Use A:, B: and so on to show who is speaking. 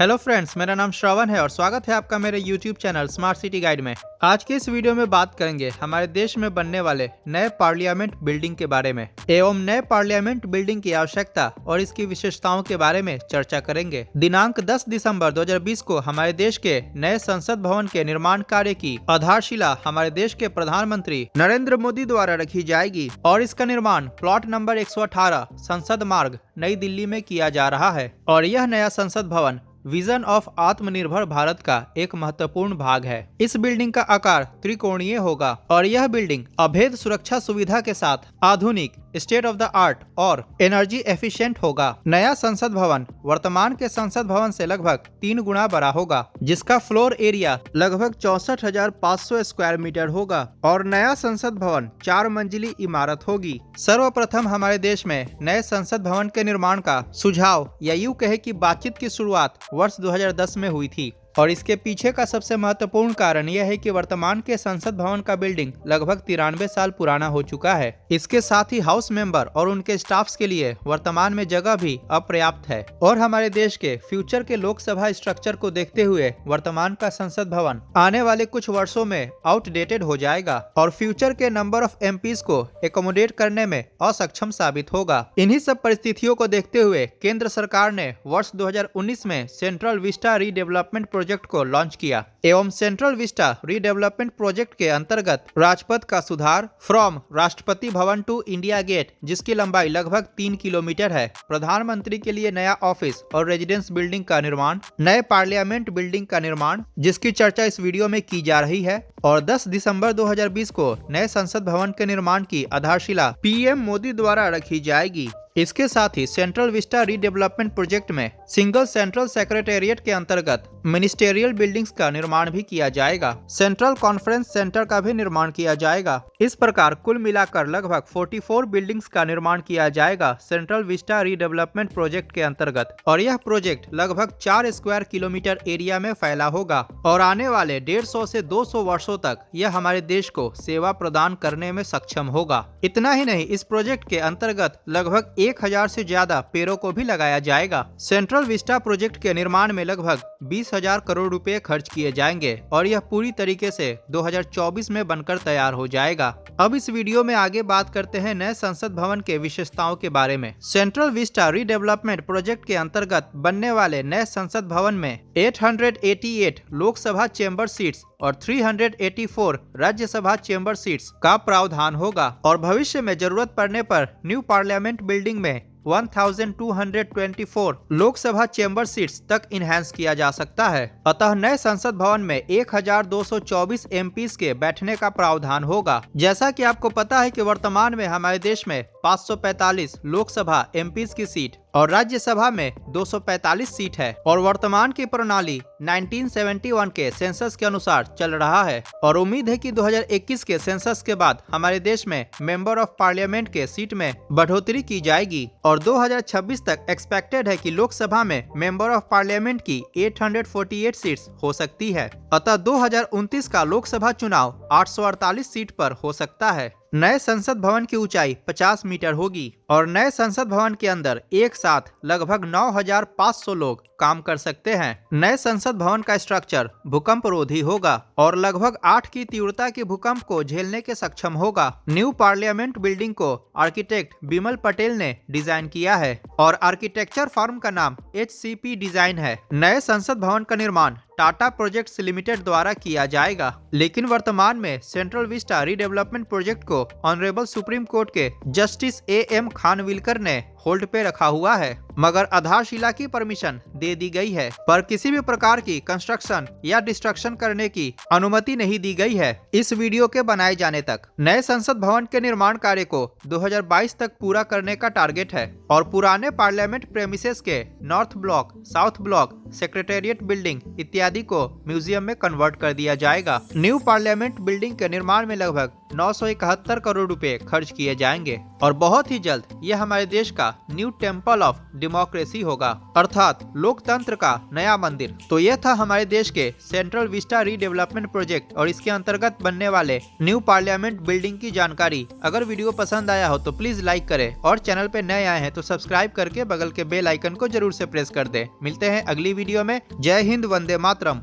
A: Hello friends, मेरा नाम श्रवण है और स्वागत है आपका मेरे YouTube channel smart city guide में। आज के इस वीडियो में बात करेंगे हमारे देश में बनने वाले नए पार्लियामेंट बिल्डिंग के बारे में एवं नए पार्लियामेंट बिल्डिंग की आवश्यकता और इसकी विशेषताओं के बारे में चर्चा करेंगे। दिनांक 10 दिसंबर 2020 को हमारे देश के नए संसद भवन के निर्माण कार्य की आधारशिला हमारे देश के प्रधानमंत्री नरेंद्र मोदी द्वारा रखी जाएगी और इसका निर्माण प्लॉट नंबर 118 संसद मार्ग नई दिल्ली में किया जा रहा है। और यह नया संसद भवन विजन ऑफ आत्मनिर्भर भारत का एक महत्वपूर्ण भाग है। इस बिल्डिंग का आकार त्रिकोणीय होगा और यह बिल्डिंग अभेद सुरक्षा सुविधा के साथ आधुनिक, स्टेट ऑफ द आर्ट और एनर्जी एफिशिएंट होगा। नया संसद भवन वर्तमान के संसद भवन से लगभग 3 गुना बड़ा होगा, जिसका फ्लोर एरिया लगभग 64,500 स्क्वायर मीटर होगा और नया संसद भवन 4 मंजिली इमारत होगी। सर्वप्रथम हमारे देश में नए संसद भवन के निर्माण का सुझाव या यूं कहे कि बातचीत की शुरुआत वर्ष 2010 में हुई थी और इसके पीछे का सबसे महत्वपूर्ण कारण यह है कि वर्तमान के संसद भवन का बिल्डिंग लगभग 93 साल पुराना हो चुका है। इसके साथ ही हाउस मेंबर और उनके स्टाफ्स के लिए वर्तमान में जगह भी अपर्याप्त है और हमारे देश के फ्यूचर के लोकसभा स्ट्रक्चर को देखते हुए वर्तमान का संसद भवन आने वाले कुछ वर्षों में आउटडेटेड हो जाएगा और फ्यूचर के नंबर ऑफ एमपीज को एकोमोडेट करने में असक्षम साबित होगा। इन्हीं सब परिस्थितियों को देखते हुए केंद्र सरकार ने वर्ष 2019 में सेंट्रल विस्टा रीडेवलपमेंट प्रोजेक्ट को लॉन्च किया एवं सेंट्रल विस्टा रीडेवलपमेंट प्रोजेक्ट के अंतर्गत राजपथ का सुधार from Rashtrapati Bhavan to India gate, जिसकी लंबाई लगभग 3 किलोमीटर है, प्रधानमंत्री के लिए नया ऑफिस और रेजिडेंस बिल्डिंग का निर्माण, नए पार्लियामेंट बिल्डिंग का निर्माण जिसकी चर्चा इस वीडियो में की जा रही है और 10 दिसंबर 2020 को नए संसद भवन के निर्माण की आधारशिला पीएम मोदी द्वारा रखी जाएगी। इसके साथ ही सेंट्रल विस्टा रीडेवलपमेंट प्रोजेक्ट में सिंगल सेंट्रल सेक्रेटेरिएट के अंतर्गत मिनिस्टेरियल बिल्डिंग्स का निर्माण भी किया जाएगा। सेंट्रल कॉन्फ्रेंस सेंटर का भी निर्माण किया जाएगा। इस प्रकार कुल मिलाकर लगभग 44 बिल्डिंग्स का निर्माण किया जाएगा सेंट्रल विस्टा रीडेवलपमेंट प्रोजेक्ट के अंतर्गत और यह प्रोजेक्ट लगभग 4 स्क्वायर किलोमीटर एरिया में फैला होगा और आने वाले 150 से 200 वर्षों तक यह हमारे देश को सेवा प्रदान करने में सक्षम होगा। इतना ही नहीं, इस प्रोजेक्ट के अंतर्गत लगभग 1000 से ज्यादा पेड़ों को भी लगाया जाएगा। सेंट्रल विस्टा प्रोजेक्ट के निर्माण में लगभग 20,000 करोड़ रुपए खर्च किए जाएंगे और यह पूरी तरीके से 2024 में बनकर तैयार हो जाएगा। अब इस वीडियो में आगे बात करते हैं नए संसद भवन के विशेषताओं के बारे में। सेंट्रल विस्टा रीडेवलपमेंट प्रोजेक्ट के अंतर्गत बनने वाले नए संसद भवन में 888 लोकसभा चेंबर सीट्स और 384 राज्यसभा चेंबर सीट्स का प्रावधान होगा और भविष्य में जरूरत पड़ने पर न्यू पार्लियामेंट बिल्डिंग में 1224 लोकसभा चेंबर सीट्स तक इनहैंस किया जा सकता है। अतः नए संसद भवन में 1224 एमपीज के बैठने का प्रावधान होगा। जैसा कि आपको पता है कि वर्तमान में हमारे देश में 545 लोकसभा एमपीज की सीट और राज्यसभा में 245 सीट है और वर्तमान की प्रणाली 1971 के सेंसस के अनुसार चल रहा है और उम्मीद है कि 2021 के सेंसस के बाद हमारे देश में मेंबर ऑफ पार्लियामेंट के सीट में बढ़ोतरी की जाएगी और 2026 तक एक्सपेक्टेड है कि लोकसभा में मेंबर ऑफ पार्लियामेंट की 848 सीट्स हो सकती है। अतः 2029 का लोकसभा चुनाव 848 सीट पर हो सकता है। नए संसद भवन की ऊंचाई 50 मीटर होगी और नए संसद भवन के अंदर एक साथ लगभग 9,500 लोग काम कर सकते हैं। नए संसद भवन का स्ट्रक्चर भूकंप रोधी होगा और लगभग 8 की तीव्रता के भूकंप को झेलने के सक्षम होगा। न्यू पार्लियामेंट बिल्डिंग को आर्किटेक्ट बिमल पटेल ने डिजाइन किया है और आर्किटेक्चर फर्म का नाम HCP डिजाइन है। नए संसद भवन का निर्माण टाटा प्रोजेक्ट्स लिमिटेड द्वारा किया जाएगा, लेकिन वर्तमान में सेंट्रल विस्टा रीडेवलपमेंट प्रोजेक्ट को ऑनरेबल सुप्रीम कोर्ट के जस्टिस AM खानविलकर ने होल्ड पे रखा हुआ है, मगर आधारशिला की परमिशन दे दी गई है पर किसी भी प्रकार की कंस्ट्रक्शन या डिस्ट्रक्शन करने की अनुमति नहीं दी गई है इस वीडियो के बनाए जाने तक। नए संसद भवन के निर्माण कार्य को 2022 तक पूरा करने का टारगेट है और पुराने पार्लियामेंट प्रेमिसेस के north block, south block, secretariat building इत्यादि को म्यूजियम में कन्वर्ट कर दिया जाएगा। न्यू पार्लियामेंट बिल्डिंग के निर्माण में लगभग 971 करोड़ रुपए खर्च किए जाएंगे और बहुत ही जल्द यह हमारे देश का न्यू टेम्पल ऑफ डेमोक्रेसी होगा, अर्थात लोकतंत्र का नया मंदिर। तो यह था हमारे देश के सेंट्रल विस्टा रीडेवलपमेंट प्रोजेक्ट और इसके अंतर्गत बनने वाले न्यू पार्लियामेंट बिल्डिंग की जानकारी। अगर वीडियो पसंद आया हो तो प्लीज लाइक करें और चैनल पे नए आए हैं तो सब्सक्राइब करके बगल के बेल आइकन को जरूर से प्रेस कर दें। मिलते हैं अगली वीडियो में। जय हिंद, वंदे मातरम।